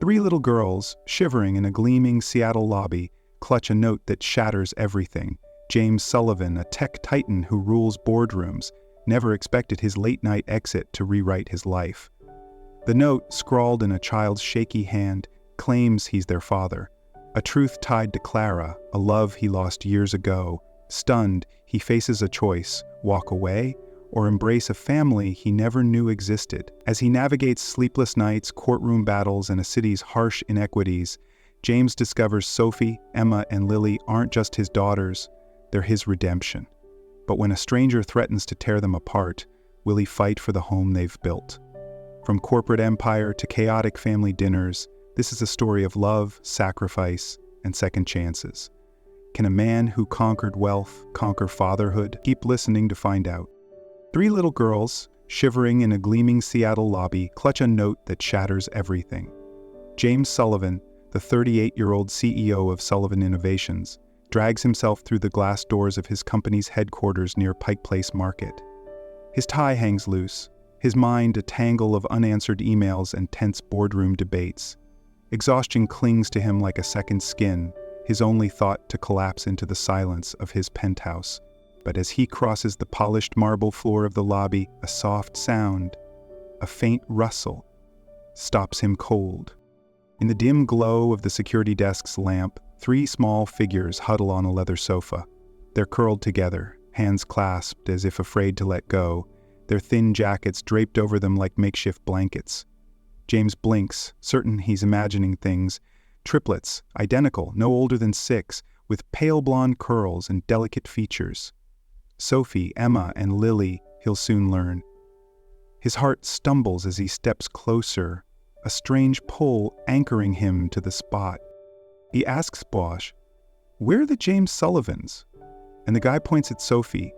Three little girls, shivering in a gleaming Seattle lobby, clutch a note that shatters everything. James Sullivan, a tech titan who rules boardrooms, never expected his late-night exit to rewrite his life. The note, scrawled in a child's shaky hand, claims he's their father. A truth tied to Clara, a love he lost years ago. Stunned, he faces a choice: walk away or embrace a family he never knew existed. As he navigates sleepless nights, courtroom battles, and a city's harsh inequities, James discovers Sophie, Emma, and Lily aren't just his daughters, they're his redemption. But when a stranger threatens to tear them apart, will he fight for the home they've built? From corporate empire to chaotic family dinners, this is a story of love, sacrifice, and second chances. Can a man who conquered wealth conquer fatherhood? Keep listening to find out. Three little girls, shivering in a gleaming Seattle lobby, clutch a note that shatters everything. James Sullivan, the 38-year-old CEO of Sullivan Innovations, drags himself through the glass doors of his company's headquarters near Pike Place Market. His tie hangs loose, his mind a tangle of unanswered emails and tense boardroom debates. Exhaustion clings to him like a second skin, his only thought to collapse into the silence of his penthouse. But as he crosses the polished marble floor of the lobby, a soft sound, a faint rustle, stops him cold. In the dim glow of the security desk's lamp, three small figures huddle on a leather sofa. They're curled together, hands clasped as if afraid to let go, their thin jackets draped over them like makeshift blankets. James blinks, certain he's imagining things. Triplets, identical, no older than 6, with pale blonde curls and delicate features. Sophie, Emma, and Lily, he'll soon learn. His heart stumbles as he steps closer, a strange pull anchoring him to the spot. He asks Bosch, "Where are the James Sullivans?" And the guy points at Sophie,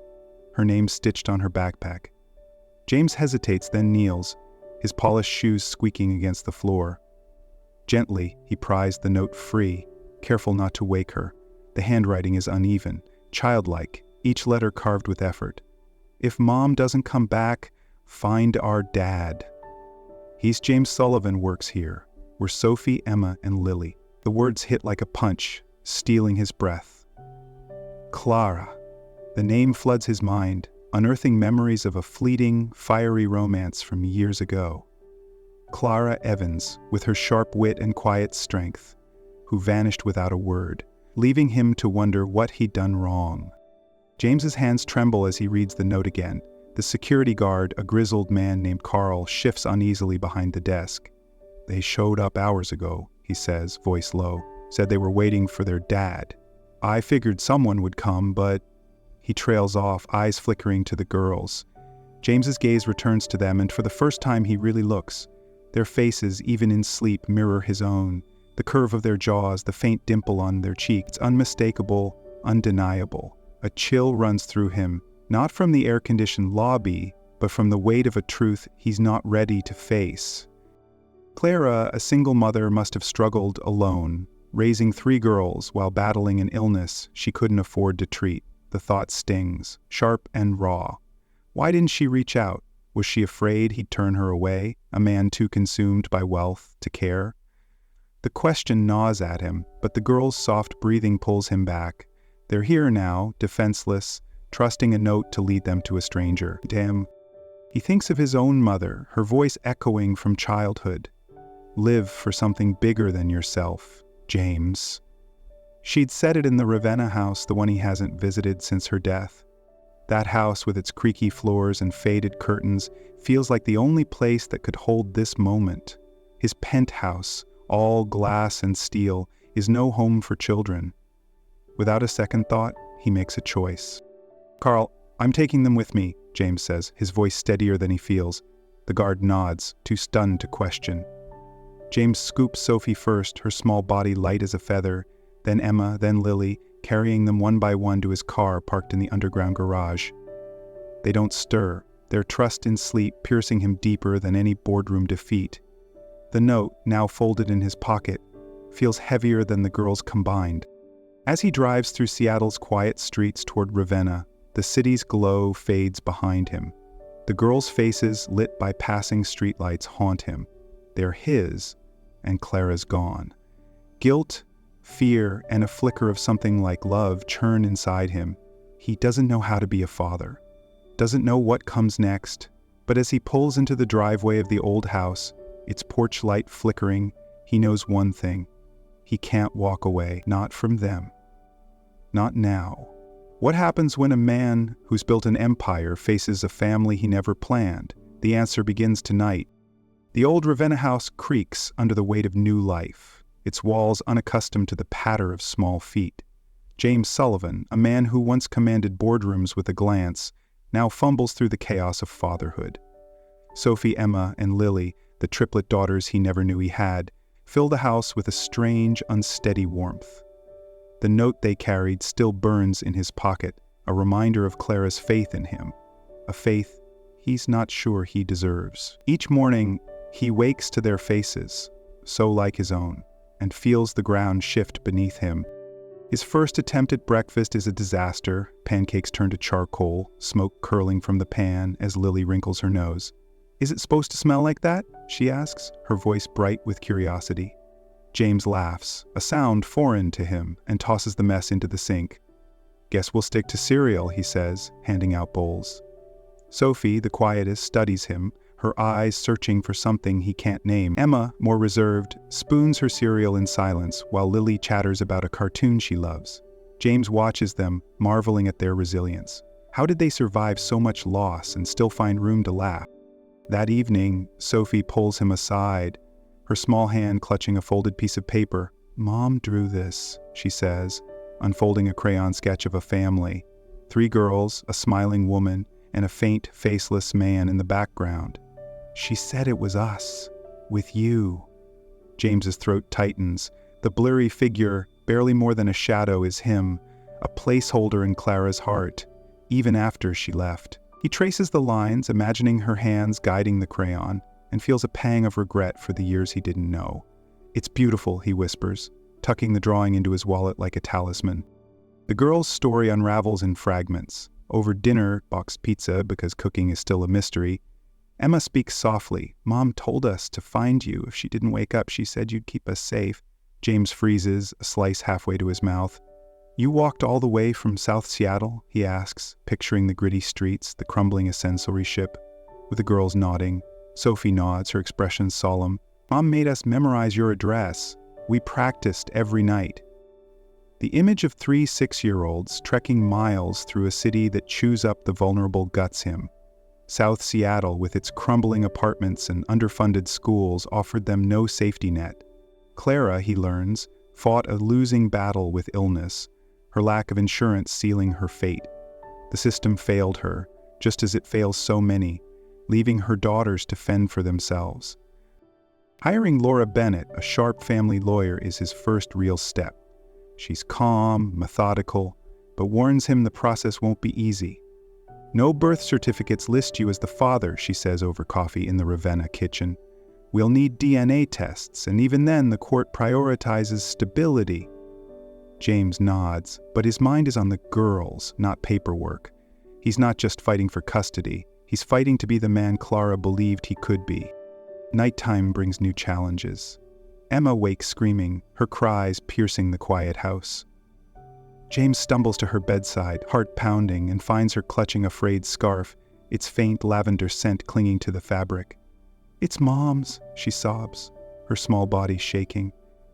her name stitched on her backpack. James hesitates, then kneels, his polished shoes squeaking against the floor. Gently, he pries the note free, careful not to wake her. The handwriting is uneven, childlike, each letter carved with effort. "If Mom doesn't come back, find our dad." He's James Sullivan works here. We're Sophie, Emma, and Lily. The words hit like a punch, stealing his breath. Clara. The name floods his mind, unearthing memories of a fleeting, fiery romance from years ago. Clara Evans, with her sharp wit and quiet strength, who vanished without a word, leaving him to wonder what he'd done wrong. James's hands tremble as he reads the note again. The security guard, a grizzled man named Carl, shifts uneasily behind the desk. "They showed up hours ago," he says, voice low. "Said they were waiting for their dad. I figured someone would come, but..." He trails off, eyes flickering to the girls. James's gaze returns to them, and for the first time he really looks. Their faces, even in sleep, mirror his own. The curve of their jaws, the faint dimple on their cheeks, unmistakable, undeniable. A chill runs through him, not from the air-conditioned lobby, but from the weight of a truth he's not ready to face. Clara, a single mother, must have struggled alone, raising 3 girls while battling an illness she couldn't afford to treat. The thought stings, sharp and raw. Why didn't she reach out? Was she afraid he'd turn her away, a man too consumed by wealth to care? The question gnaws at him, but the girl's soft breathing pulls him back. They're here now, defenseless, trusting a note to lead them to a stranger. Damn. He thinks of his own mother, her voice echoing from childhood. "Live for something bigger than yourself, James." She'd said it in the Ravenna house, the one he hasn't visited since her death. That house, with its creaky floors and faded curtains, feels like the only place that could hold this moment. His penthouse, all glass and steel, is no home for children. Without a second thought, he makes a choice. "Carl, I'm taking them with me," James says, his voice steadier than he feels. The guard nods, too stunned to question. James scoops Sophie first, her small body light as a feather, then Emma, then Lily, carrying them one by one to his car parked in the underground garage. They don't stir, their trust in sleep piercing him deeper than any boardroom defeat. The note, now folded in his pocket, feels heavier than the girls combined. As he drives through Seattle's quiet streets toward Ravenna, the city's glow fades behind him. The girls' faces, lit by passing streetlights, haunt him. They're his, and Clara's gone. Guilt, fear, and a flicker of something like love churn inside him. He doesn't know how to be a father, doesn't know what comes next, but as he pulls into the driveway of the old house, its porch light flickering, he knows one thing. He can't walk away, not from them. Not now. What happens when a man who's built an empire faces a family he never planned? The answer begins tonight. The old Ravenna house creaks under the weight of new life, its walls unaccustomed to the patter of small feet. James Sullivan, a man who once commanded boardrooms with a glance, now fumbles through the chaos of fatherhood. Sophie, Emma, and Lily, the triplet daughters he never knew he had, fill the house with a strange, unsteady warmth. The note they carried still burns in his pocket, a reminder of Clara's faith in him, a faith he's not sure he deserves. Each morning, he wakes to their faces, so like his own, and feels the ground shift beneath him. His first attempt at breakfast is a disaster, pancakes turn to charcoal, smoke curling from the pan as Lily wrinkles her nose. "Is it supposed to smell like that?" she asks, her voice bright with curiosity. James laughs, a sound foreign to him, and tosses the mess into the sink. "Guess we'll stick to cereal," he says, handing out bowls. Sophie, the quietest, studies him, her eyes searching for something he can't name. Emma, more reserved, spoons her cereal in silence while Lily chatters about a cartoon she loves. James watches them, marveling at their resilience. How did they survive so much loss and still find room to laugh? That evening, Sophie pulls him aside, her small hand clutching a folded piece of paper. "Mom drew this," she says, unfolding a crayon sketch of a family. 3 girls, a smiling woman, and a faint, faceless man in the background. "She said it was us, with you." James's throat tightens. The blurry figure, barely more than a shadow, is him, a placeholder in Clara's heart, even after she left. He traces the lines, imagining her hands guiding the crayon, and feels a pang of regret for the years he didn't know. "It's beautiful," he whispers, tucking the drawing into his wallet like a talisman. The girl's story unravels in fragments. Over dinner, boxed pizza because cooking is still a mystery, Emma speaks softly. "Mom told us to find you. If she didn't wake up, she said you'd keep us safe." James freezes, a slice halfway to his mouth. "You walked all the way from South Seattle?" he asks, picturing the gritty streets, the crumbling ascensor ship, with the girls nodding. Sophie nods, her expression solemn. "Mom made us memorize your address. We practiced every night." The image of 3 6-year-olds trekking miles through a city that chews up the vulnerable guts him. South Seattle, with its crumbling apartments and underfunded schools, offered them no safety net. Clara, he learns, fought a losing battle with illness, her lack of insurance sealing her fate. The system failed her, just as it fails so many, leaving her daughters to fend for themselves. Hiring Laura Bennett, a sharp family lawyer, is his first real step. She's calm, methodical, but warns him the process won't be easy. "No birth certificates list you as the father," she says over coffee in the Ravenna kitchen. "We'll need DNA tests, and even then the court prioritizes stability." James nods, but his mind is on the girls, not paperwork. He's not just fighting for custody, he's fighting to be the man Clara believed he could be. Nighttime brings new challenges. Emma wakes screaming, her cries piercing the quiet house. James stumbles to her bedside, heart pounding, and finds her clutching a frayed scarf, its faint lavender scent clinging to the fabric. "It's Mom's," she sobs, her small body shaking.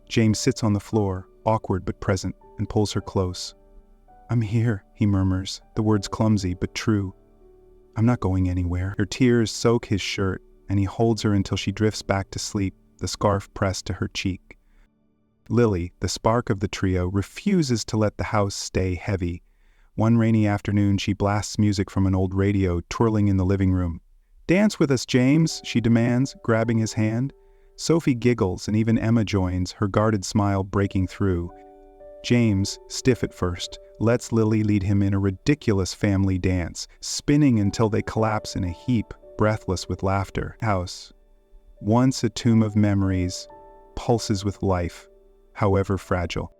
James sits on the floor, awkward but present, and pulls her close. "I'm here," he murmurs, the words clumsy but true. "I'm not going anywhere." Her tears soak his shirt, and he holds her until she drifts back to sleep, the scarf pressed to her cheek. Lily, the spark of the trio, refuses to let the house stay heavy. One rainy afternoon, she blasts music from an old radio twirling in the living room. "Dance with us, James," she demands, grabbing his hand. Sophie giggles, and even Emma joins, her guarded smile breaking through. James, stiff at first, lets Lily lead him in a ridiculous family dance, spinning until they collapse in a heap, breathless with laughter. House, once a tomb of memories, pulses with life, however fragile.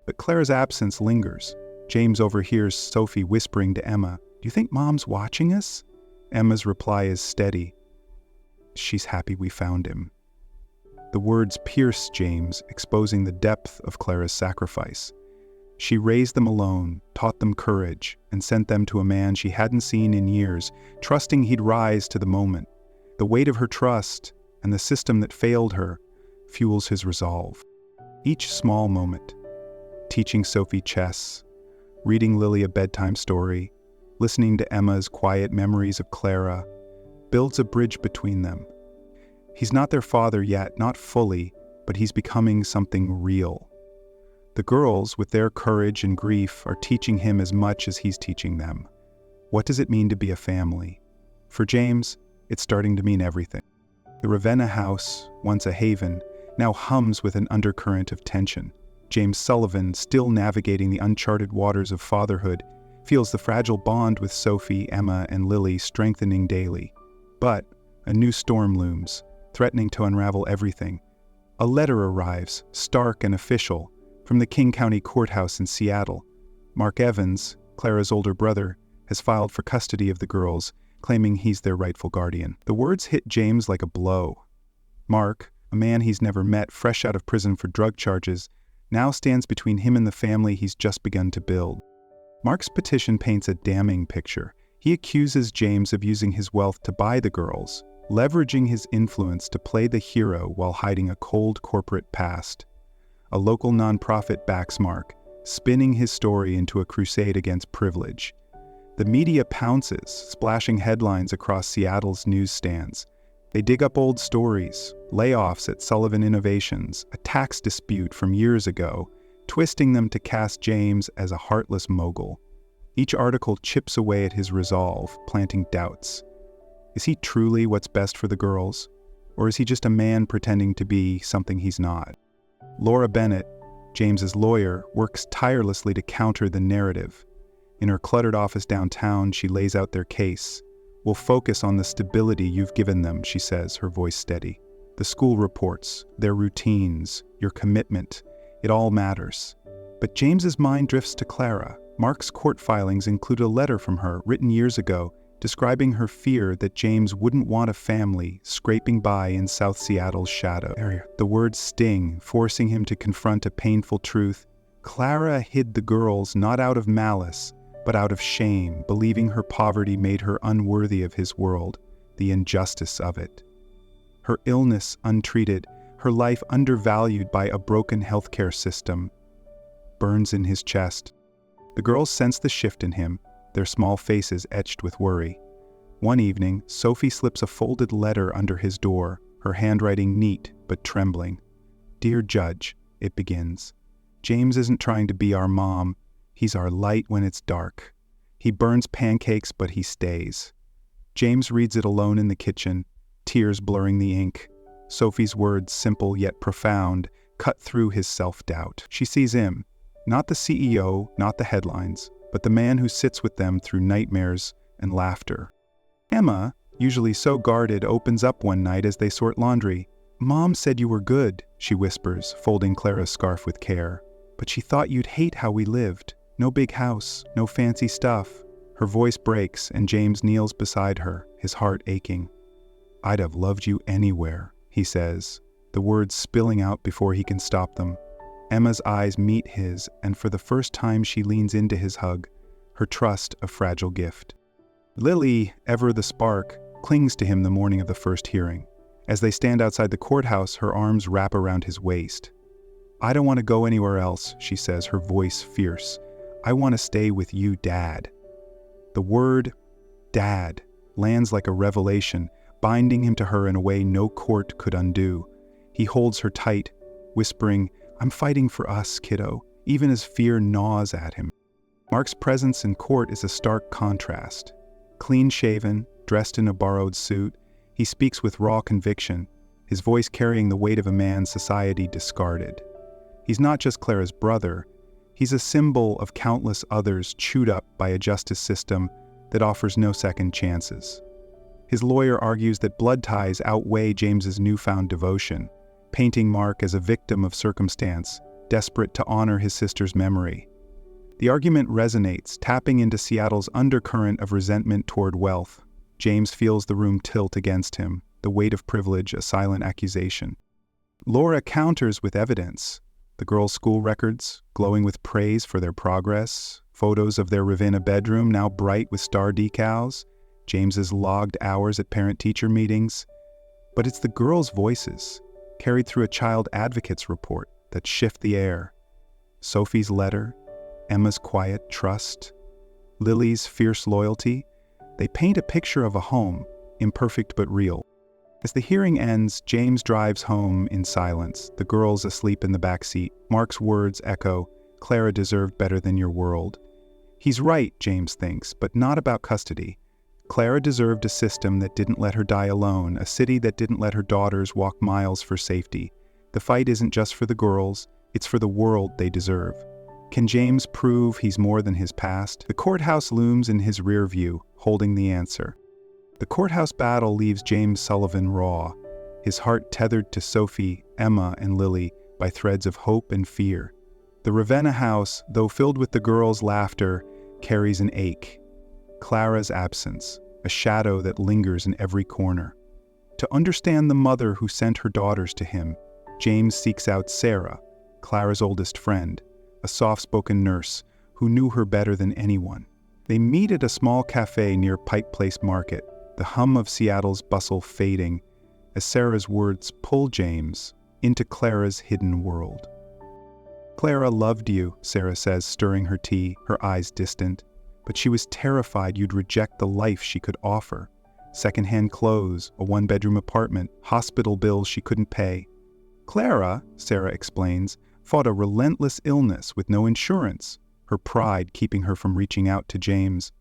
But Clara's absence lingers. James overhears Sophie whispering to Emma, "Do you think Mom's watching us?" Emma's reply is steady. "She's happy we found him." The words pierce James, exposing the depth of Clara's sacrifice. She raised them alone, taught them courage, and sent them to a man she hadn't seen in years, trusting he'd rise to the moment. The weight of her trust, and the system that failed her, fuels his resolve. Each small moment, teaching Sophie chess, reading Lily a bedtime story, listening to Emma's quiet memories of Clara, builds a bridge between them. He's not their father yet, not fully, but he's becoming something real. The girls, with their courage and grief, are teaching him as much as he's teaching them. What does it mean to be a family? For James, it's starting to mean everything. The Ravenna house, once a haven, now hums with an undercurrent of tension. James Sullivan, still navigating the uncharted waters of fatherhood, feels the fragile bond with Sophie, Emma, and Lily strengthening daily. But a new storm looms, threatening to unravel everything. A letter arrives, stark and official, from the King County Courthouse in Seattle. Mark Evans, Clara's older brother, has filed for custody of the girls, claiming he's their rightful guardian. The words hit James like a blow. Mark, a man he's never met, fresh out of prison for drug charges, now stands between him and the family he's just begun to build. Mark's petition paints a damning picture. He accuses James of using his wealth to buy the girls, leveraging his influence to play the hero while hiding a cold corporate past. A local nonprofit backs Mark, spinning his story into a crusade against privilege. The media pounces, splashing headlines across Seattle's newsstands. They dig up old stories, layoffs at Sullivan Innovations, a tax dispute from years ago, twisting them to cast James as a heartless mogul. Each article chips away at his resolve, planting doubts. Is he truly what's best for the girls? Or is he just a man pretending to be something he's not? Laura Bennett, James's lawyer, works tirelessly to counter the narrative. In her cluttered office downtown, she lays out their case. "We'll focus on the stability you've given them," she says, her voice steady. "The school reports, their routines, your commitment, it all matters." But James's mind drifts to Clara. Mark's court filings include a letter from her written years ago, describing her fear that James wouldn't want a family scraping by in South Seattle's shadow. The words sting, forcing him to confront a painful truth. Clara hid the girls not out of malice, but out of shame, believing her poverty made her unworthy of his world, the injustice of it. Her illness untreated, her life undervalued by a broken healthcare system, burns in his chest. The girls sense the shift in him, their small faces etched with worry. One evening, Sophie slips a folded letter under his door, her handwriting neat but trembling. "Dear Judge," it begins. "James isn't trying to be our mom. He's our light when it's dark. He burns pancakes, but he stays." James reads it alone in the kitchen, tears blurring the ink. Sophie's words, simple yet profound, cut through his self-doubt. She sees him, not the CEO, not the headlines, but the man who sits with them through nightmares and laughter. Emma, usually so guarded, opens up one night as they sort laundry. "Mom said you were good," she whispers, folding Clara's scarf with care. "But she thought you'd hate how we lived. No big house, no fancy stuff." Her voice breaks, and James kneels beside her, his heart aching. "I'd have loved you anywhere," he says, the words spilling out before he can stop them. Emma's eyes meet his, and for the first time she leans into his hug, her trust a fragile gift. Lily, ever the spark, clings to him the morning of the first hearing. As they stand outside the courthouse, her arms wrap around his waist. "I don't want to go anywhere else," she says, her voice fierce. "I want to stay with you, Dad." The word, Dad, lands like a revelation, binding him to her in a way no court could undo. He holds her tight, whispering, "I'm fighting for us, kiddo," even as fear gnaws at him. Mark's presence in court is a stark contrast. Clean-shaven, dressed in a borrowed suit, he speaks with raw conviction, his voice carrying the weight of a man society discarded. He's not just Clara's brother, he's a symbol of countless others chewed up by a justice system that offers no second chances. His lawyer argues that blood ties outweigh James's newfound devotion, painting Mark as a victim of circumstance, desperate to honor his sister's memory. The argument resonates, tapping into Seattle's undercurrent of resentment toward wealth. James feels the room tilt against him, the weight of privilege a silent accusation. Laura counters with evidence. The girls' school records, glowing with praise for their progress, photos of their Ravenna bedroom now bright with star decals, James's logged hours at parent-teacher meetings. But it's the girls' voices, carried through a child advocate's report, that shift the air. Sophie's letter, Emma's quiet trust, Lily's fierce loyalty, they paint a picture of a home, imperfect but real. As the hearing ends, James drives home in silence, the girls asleep in the back seat. Mark's words echo, "Clara deserved better than your world." He's right, James thinks, but not about custody. Clara deserved a system that didn't let her die alone, a city that didn't let her daughters walk miles for safety. The fight isn't just for the girls, it's for the world they deserve. Can James prove he's more than his past? The courthouse looms in his rear view, holding the answer. The courthouse battle leaves James Sullivan raw, his heart tethered to Sophie, Emma, and Lily by threads of hope and fear. The Ravenna house, though filled with the girls' laughter, carries an ache. Clara's absence, a shadow that lingers in every corner. To understand the mother who sent her daughters to him, James seeks out Sarah, Clara's oldest friend, a soft-spoken nurse who knew her better than anyone. They meet at a small cafe near Pike Place Market, the hum of Seattle's bustle fading as Sarah's words pull James into Clara's hidden world. "Clara loved you," Sarah says, stirring her tea, her eyes distant. "But she was terrified you'd reject the life she could offer. Secondhand clothes, a one-bedroom apartment, hospital bills she couldn't pay. Clara," Sarah explains, "fought a relentless illness with no insurance, her pride keeping her from reaching out to James.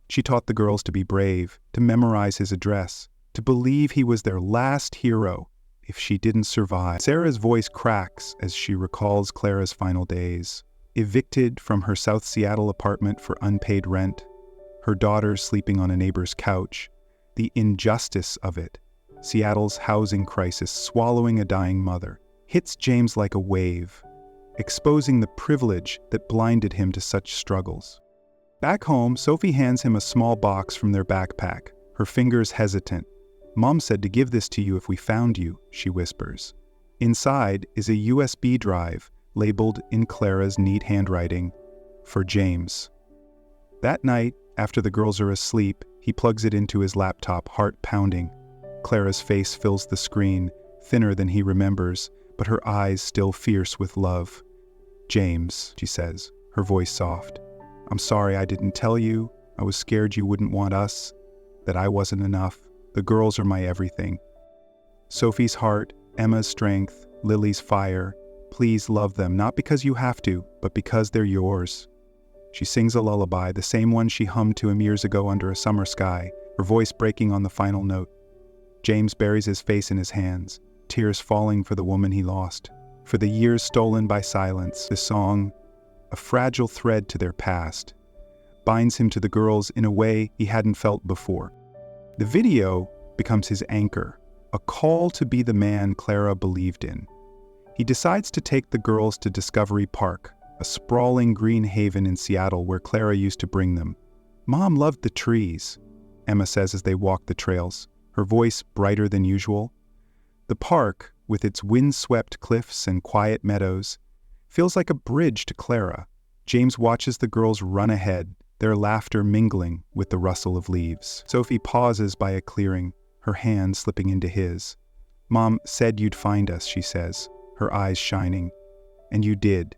She taught the girls to be brave, to memorize his address, to believe he was their last hero if she didn't survive." Sarah's voice cracks as she recalls Clara's final days. Evicted from her South Seattle apartment for unpaid rent, her daughters sleeping on a neighbor's couch, the injustice of it, Seattle's housing crisis swallowing a dying mother, hits James like a wave, exposing the privilege that blinded him to such struggles. Back home, Sophie hands him a small box from their backpack, her fingers hesitant. "Mom said to give this to you if we found you," she whispers. Inside is a USB drive labeled in Clara's neat handwriting, "For James." That night, after the girls are asleep, he plugs it into his laptop, heart pounding. Clara's face fills the screen, thinner than he remembers, but her eyes still fierce with love. "James," she says, her voice soft. "I'm sorry I didn't tell you. I was scared you wouldn't want us, that I wasn't enough. The girls are my everything." Sophie's heart, Emma's strength, Lily's fire. Please love them, not because you have to, but because they're yours. She sings a lullaby, the same one she hummed to him years ago under a summer sky, her voice breaking on the final note. James buries his face in his hands, tears falling for the woman he lost, for the years stolen by silence. The song, a fragile thread to their past, binds him to the girls in a way he hadn't felt before. The video becomes his anchor, a call to be the man Clara believed in. He decides to take the girls to Discovery Park, a sprawling green haven in Seattle where Clara used to bring them. "Mom loved the trees," Emma says as they walk the trails, her voice brighter than usual. The park, with its wind-swept cliffs and quiet meadows, feels like a bridge to Clara. James watches the girls run ahead, their laughter mingling with the rustle of leaves. Sophie pauses by a clearing, her hand slipping into his. "Mom said you'd find us," she says, her eyes shining. "And you did."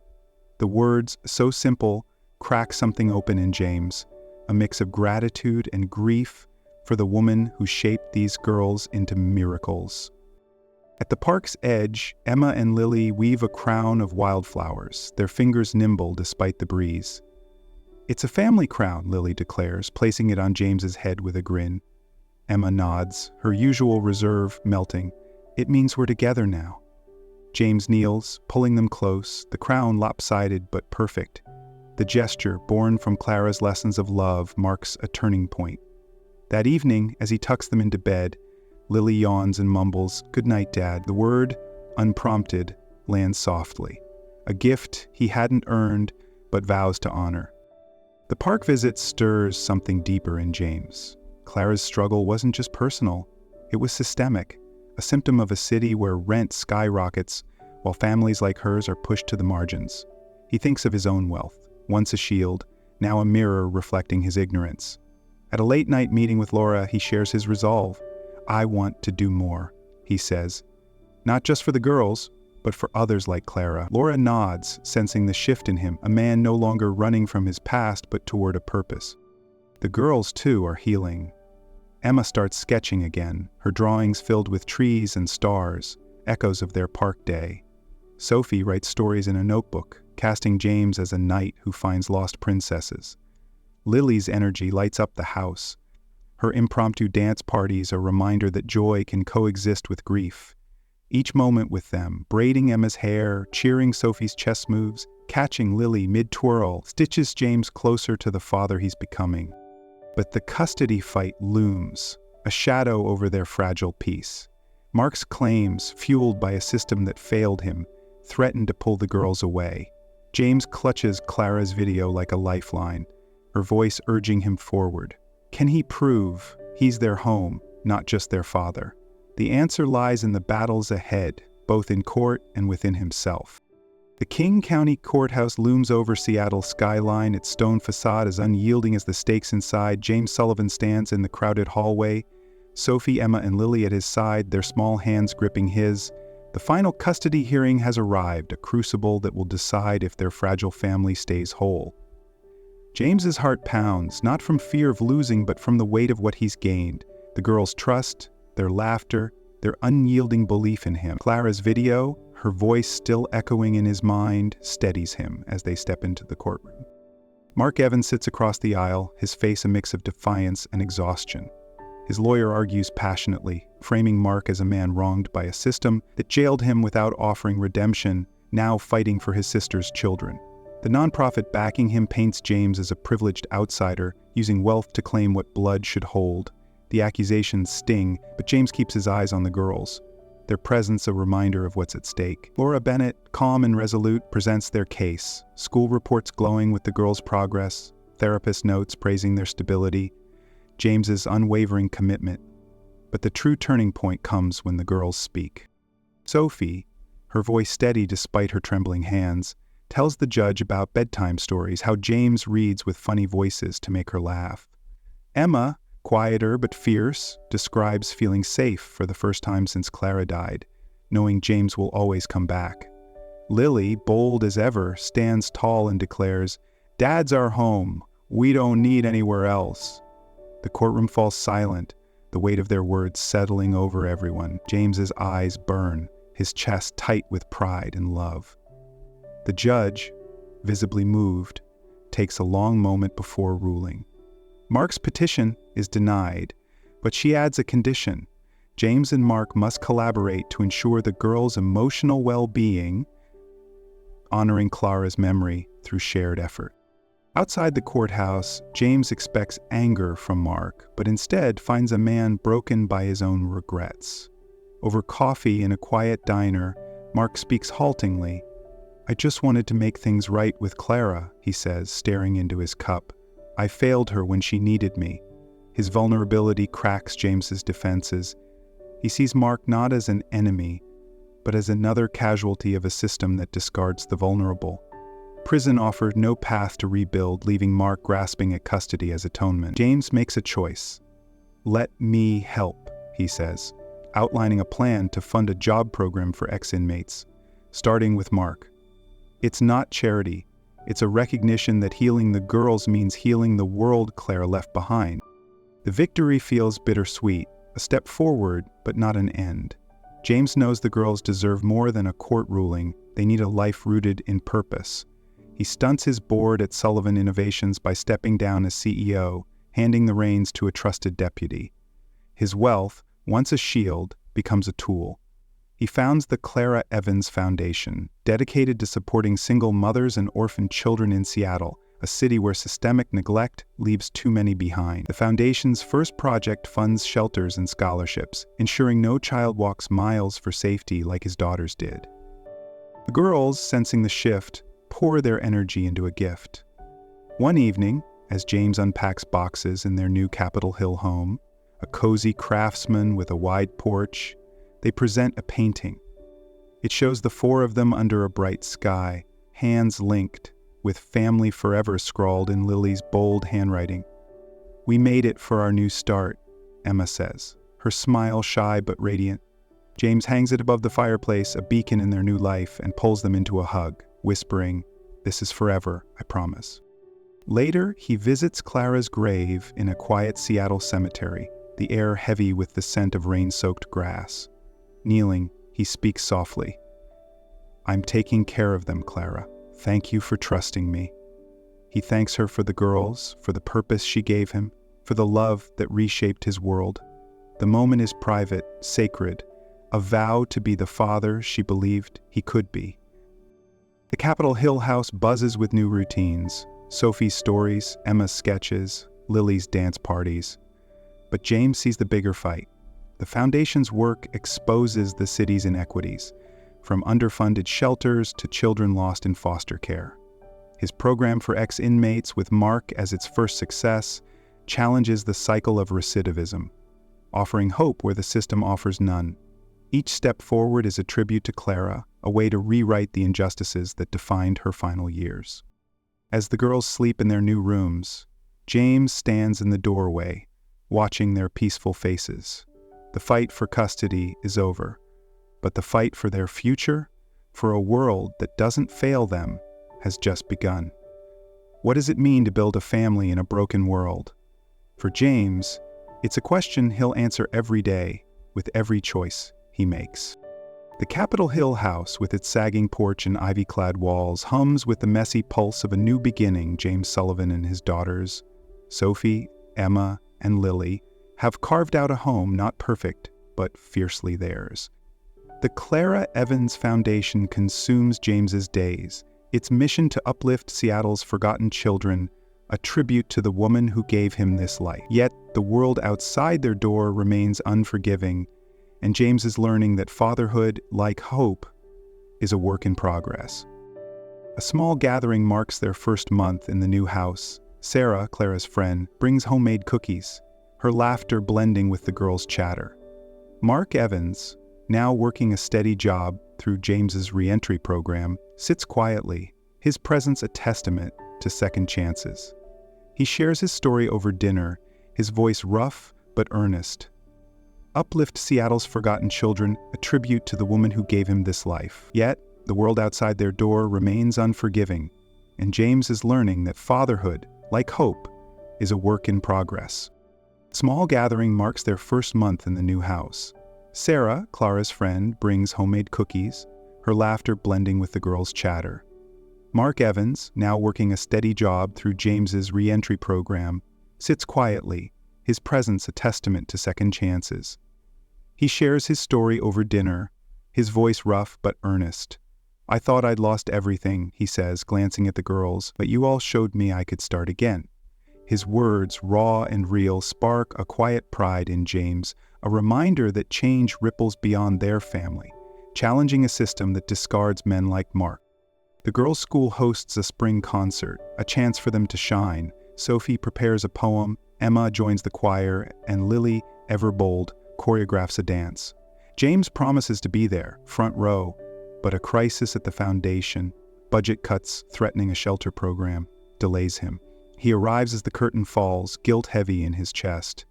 The words, so simple, crack something open in James, a mix of gratitude and grief for the woman who shaped these girls into miracles. At the park's edge, Emma and Lily weave a crown of wildflowers, their fingers nimble despite the breeze. "It's a family crown," Lily declares, placing it on James's head with a grin. Emma nods, her usual reserve melting. "It means we're together now." James kneels, pulling them close, the crown lopsided but perfect. The gesture, born from Clara's lessons of love, marks a turning point. That evening, as he tucks them into bed, Lily yawns and mumbles, "Good night, Dad." The word, unprompted, lands softly. A gift he hadn't earned, but vows to honor. The park visit stirs something deeper in James. Clara's struggle wasn't just personal, it was systemic. A a symptom of a city where rent skyrockets while families like hers are pushed to the margins. He thinks of his own wealth, once a shield, now a mirror reflecting his ignorance. At a late-night meeting with Laura, he shares his resolve. "I want to do more," he says. Not just for the girls, but for others like Clara. Laura nods, sensing the shift in him, a man no longer running from his past but toward a purpose. The girls, too, are healing. Emma starts sketching again, her drawings filled with trees and stars, echoes of their park day. Sophie writes stories in a notebook, casting James as a knight who finds lost princesses. Lily's energy lights up the house. Her impromptu dance parties are a reminder that joy can coexist with grief. Each moment with them, braiding Emma's hair, cheering Sophie's chess moves, catching Lily mid-twirl, stitches James closer to the father he's becoming. But the custody fight looms, a shadow over their fragile peace. Mark's claims, fueled by a system that failed him, threaten to pull the girls away. James clutches Clara's video like a lifeline, her voice urging him forward. Can he prove he's their home, not just their father? The answer lies in the battles ahead, both in court and within himself. The King County Courthouse looms over Seattle's skyline, its stone facade as unyielding as the stakes inside. James Sullivan stands in the crowded hallway, Sophie, Emma, and Lily at his side, their small hands gripping his. The final custody hearing has arrived, a crucible that will decide if their fragile family stays whole. James's heart pounds, not from fear of losing, but from the weight of what he's gained. The girls' trust, their laughter, their unyielding belief in him. Clara's video, her voice still echoing in his mind, steadies him as they step into the courtroom. Mark Evans sits across the aisle, his face a mix of defiance and exhaustion. His lawyer argues passionately, framing Mark as a man wronged by a system that jailed him without offering redemption, now fighting for his sister's children. The nonprofit backing him paints James as a privileged outsider, using wealth to claim what blood should hold. The accusations sting, but James keeps his eyes on the girls, their presence a reminder of what's at stake. Laura Bennett, calm and resolute, presents their case, school reports glowing with the girls' progress, therapist notes praising their stability, James's unwavering commitment. But the true turning point comes when the girls speak. Sophie, her voice steady despite her trembling hands, tells the judge about bedtime stories, how James reads with funny voices to make her laugh. Emma, quieter but fierce, describes feeling safe for the first time since Clara died, knowing James will always come back. Lily, bold as ever, stands tall and declares, "Dad's our home. We don't need anywhere else." The courtroom falls silent, the weight of their words settling over everyone. James's eyes burn, his chest tight with pride and love. The judge, visibly moved, takes a long moment before ruling. Mark's petition is denied, but she adds a condition. James and Mark must collaborate to ensure the girls' emotional well-being, honoring Clara's memory through shared effort. Outside the courthouse, James expects anger from Mark, but instead finds a man broken by his own regrets. Over coffee in a quiet diner, Mark speaks haltingly. "I just wanted to make things right with Clara," he says, staring into his cup. "I failed her when she needed me." His vulnerability cracks James's defenses. He sees Mark not as an enemy, but as another casualty of a system that discards the vulnerable. Prison offered no path to rebuild, leaving Mark grasping at custody as atonement. James makes a choice. "Let me help," he says, outlining a plan to fund a job program for ex-inmates, starting with Mark. It's not charity. It's a recognition that healing the girls means healing the world Clara left behind. The victory feels bittersweet, a step forward, but not an end. James knows the girls deserve more than a court ruling. They need a life rooted in purpose. He stunts his board at Sullivan Innovations by stepping down as CEO, handing the reins to a trusted deputy. His wealth, once a shield, becomes a tool. He founds the Clara Evans Foundation, dedicated to supporting single mothers and orphan children in Seattle, a city where systemic neglect leaves too many behind. The foundation's first project funds shelters and scholarships, ensuring no child walks miles for safety like his daughters did. The girls, sensing the shift, pour their energy into a gift. One evening, as James unpacks boxes in their new Capitol Hill home, a cozy craftsman with a wide porch, They present a painting. It shows the four of them under a bright sky, hands linked, with "Family Forever" scrawled in Lily's bold handwriting. "We made it for our new start," Emma says, her smile shy but radiant. James hangs it above the fireplace, a beacon in their new life, and pulls them into a hug, whispering, "This is forever, I promise." Later, he visits Clara's grave in a quiet Seattle cemetery, the air heavy with the scent of rain-soaked grass. Kneeling, he speaks softly. "I'm taking care of them, Clara. Thank you for trusting me." He thanks her for the girls, for the purpose she gave him, for the love that reshaped his world. The moment is private, sacred, a vow to be the father she believed he could be. The Capitol Hill house buzzes with new routines: Sophie's stories, Emma's sketches, Lily's dance parties. But James sees the bigger fight. The foundation's work exposes the city's inequities, from underfunded shelters to children lost in foster care. His program for ex-inmates, with Mark as its first success, challenges the cycle of recidivism, offering hope where the system offers none. Each step forward is a tribute to Clara, a way to rewrite the injustices that defined her final years. As the girls sleep in their new rooms, James stands in the doorway, watching their peaceful faces. The fight for custody is over, but the fight for their future, for a world that doesn't fail them, has just begun. What does it mean to build a family in a broken world? For James, it's a question he'll answer every day, with every choice he makes. The Capitol Hill house, with its sagging porch and ivy-clad walls, hums with the messy pulse of a new beginning. James Sullivan and his daughters, Sophie, Emma, and Lily, have carved out a home not perfect, but fiercely theirs. The Clara Evans Foundation consumes James's days, its mission to uplift Seattle's forgotten children, a tribute to the woman who gave him this life. Yet, the world outside their door remains unforgiving, and James is learning that fatherhood, like hope, is a work in progress. A small gathering marks their first month in the new house. Sarah, Clara's friend, brings homemade cookies, her laughter blending with the girls' chatter. Mark Evans, now working a steady job through James's reentry program, sits quietly, his presence a testament to second chances. He shares his story over dinner, his voice rough but earnest. Uplift Seattle's forgotten children, a tribute to the woman who gave him this life. Yet, the world outside their door remains unforgiving, and James is learning that fatherhood, like hope, is a work in progress. Small gathering marks their first month in the new house. Sarah, Clara's friend, brings homemade cookies, her laughter blending with the girls' chatter. Mark Evans, now working a steady job through James's reentry program, sits quietly, his presence a testament to second chances. He shares his story over dinner, his voice rough but earnest. "I thought I'd lost everything," he says, glancing at the girls, "but you all showed me I could start again." His words, raw and real, spark a quiet pride in James, a reminder that change ripples beyond their family, challenging a system that discards men like Mark. The girls' school hosts a spring concert, a chance for them to shine. Sophie prepares a poem, Emma joins the choir, and Lily, ever bold, choreographs a dance. James promises to be there, front row, but a crisis at the foundation, budget cuts threatening a shelter program, delays him. He arrives as the curtain falls, guilt heavy in his chest.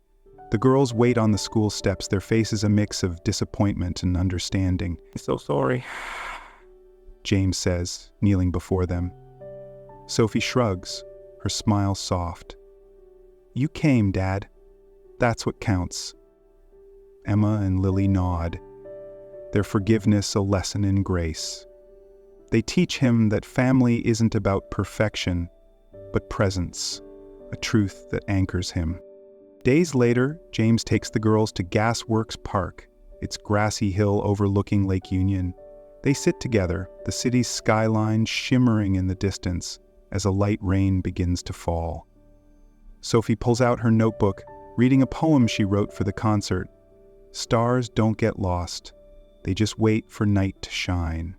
The girls wait on the school steps, their faces a mix of disappointment and understanding. "I'm so sorry," James says, kneeling before them. Sophie shrugs, her smile soft. "You came, Dad. That's what counts." Emma and Lily nod, their forgiveness a lesson in grace. They teach him that family isn't about perfection, but presence, a truth that anchors him. Days later, James takes the girls to Gasworks Park, its grassy hill overlooking Lake Union. They sit together, the city's skyline shimmering in the distance as a light rain begins to fall. Sophie pulls out her notebook, reading a poem she wrote for the concert. "Stars don't get lost. They just wait for night to shine."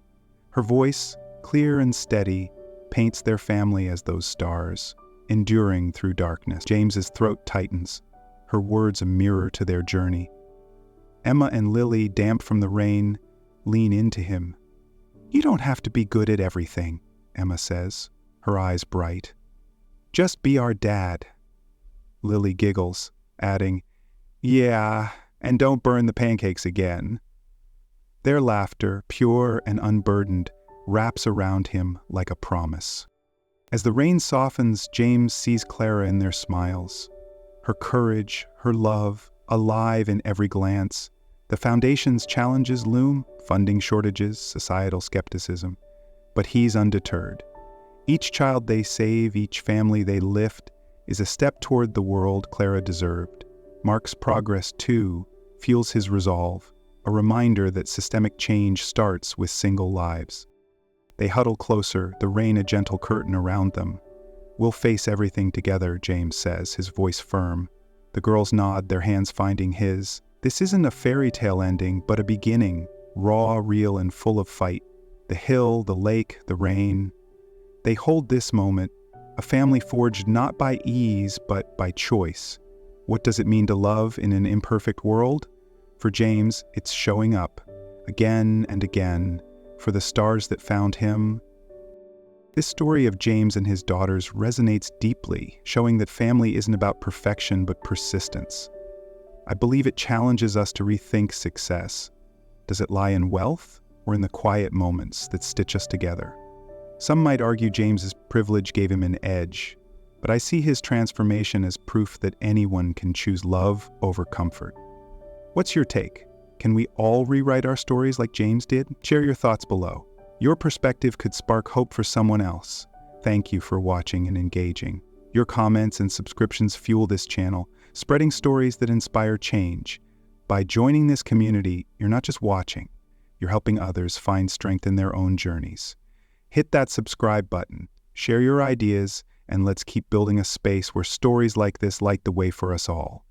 Her voice, clear and steady, paints their family as those stars, enduring through darkness. James's throat tightens, her words a mirror to their journey. Emma and Lily, damp from the rain, lean into him. "You don't have to be good at everything," Emma says, her eyes bright. "Just be our dad." Lily giggles, adding, "Yeah, and don't burn the pancakes again." Their laughter, pure and unburdened, wraps around him like a promise. As the rain softens, James sees Clara in their smiles. Her courage, her love, alive in every glance. The Foundation's challenges loom, funding shortages, societal skepticism. But he's undeterred. Each child they save, each family they lift, is a step toward the world Clara deserved. Mark's progress, too, fuels his resolve, a reminder that systemic change starts with single lives. They huddle closer, the rain a gentle curtain around them. "We'll face everything together," James says, his voice firm. The girls nod, their hands finding his. This isn't a fairy tale ending, but a beginning, raw, real, and full of fight. The hill, the lake, the rain. They hold this moment, a family forged not by ease, but by choice. What does it mean to love in an imperfect world? For James, it's showing up, again and again, for the stars that found him. This story of James and his daughters resonates deeply, showing that family isn't about perfection but persistence. I believe it challenges us to rethink success. Does it lie in wealth or in the quiet moments that stitch us together? Some might argue James's privilege gave him an edge, but I see his transformation as proof that anyone can choose love over comfort. What's your take? Can we all rewrite our stories like James did? Share your thoughts below. Your perspective could spark hope for someone else. Thank you for watching and engaging. Your comments and subscriptions fuel this channel, spreading stories that inspire change. By joining this community, you're not just watching, you're helping others find strength in their own journeys. Hit that subscribe button, share your ideas, and let's keep building a space where stories like this light the way for us all.